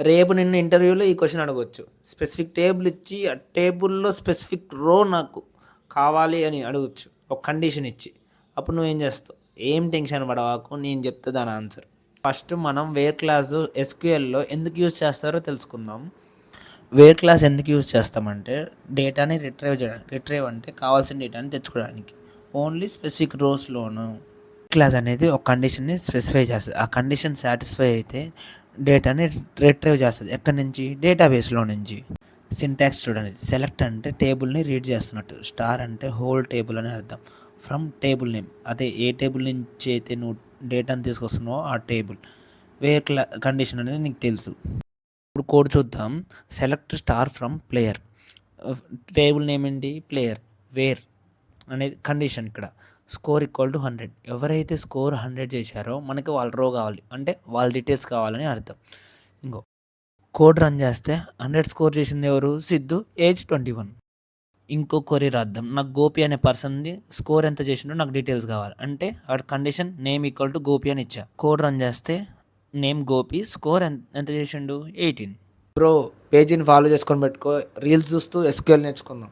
రేపు నిన్ను ఇంటర్వ్యూలో ఈ క్వశ్చన్ అడగొచ్చు. స్పెసిఫిక్ టేబుల్ ఇచ్చి, ఆ టేబుల్‌లో స్పెసిఫిక్ రో నాకు కావాలి అని అడగొచ్చు. ఒక కండిషన్ ఇచ్చి. అప్పుడు నువ్వేం చేస్తావు? ఏం టెన్షన్ పడవాకు. నేను చెప్తా దాని ఆన్సర్. ఫస్ట్ మనం వేర్ క్లాసు ఎస్‌క్యూఎల్‌లో ఎందుకు యూజ్ చేస్తారో తెలుసుకుందాం. వేర్ క్లాస్ ఎందుకు యూజ్ చేస్తామంటే డేటాని రిట్రైవ్ అంటే కావాల్సిన డేటాని తెచ్చుకోవడానికి. Only specific రోస్‌లోను. క్లాస్ అనేది ఒక కండిషన్‌ని స్పెసిఫై చేస్తది. ఆ కండిషన్ సాటిస్ఫై అయితే డేటాని రిట్రైవ్ చేస్తది. ఎక్కడి నుంచి? డేటాబేస్‌లో నుంచి. సింటాక్స్ చూడండి. సెలెక్ట్ అంటే టేబుల్‌ని రీడ్ చేస్తున్నట్టు. స్టార్ అంటే హోల్ టేబుల్ అని అర్థం. ఫ్రమ్ టేబుల్ నేమ్ అదే ఏ టేబుల్ నుంచి అయితే నువ్వు డేటాని తీసుకొస్తున్నావో ఆ టేబుల్. వేర్ కండిషన్ అనేది నీకు తెలుసు. ఇప్పుడు కోడ్ చూద్దాం. Select star from player. Table name ఏంటి? ప్లేయర్. వేర్ అనేది కండిషన్ ఇక్కడ. Score equal to 100. ఎవరైతే స్కోర్ 100 చేశారో మనకి వాళ్ళ రో కావాలి. అంటే వాళ్ళ డీటెయిల్స్ కావాలని అర్థం. ఇంకో కోడ్ రన్ చేస్తే 100 స్కోర్ చేసింది ఎవరు? సిద్ధు. ఏజ్ 21. ఇంకో క్వరీ రాద్దాం. నాకు గోపి అనే పర్సన్‌ది స్కోర్ ఎంత చేసిండో నాకు డీటెయిల్స్ కావాలి. అంటే ఆడ condition name equal to Gopi అని ఇచ్చా. కోడ్ రన్ చేస్తే నేమ్ గోపి, స్కోర్ ఎంత చేసిండు? 18. బ్రో పేజీని ఫాలో చేసుకొని పెట్టుకో. రీల్స్ చూస్తూ ఎస్క్యూఎల్ నేర్చుకుందాం.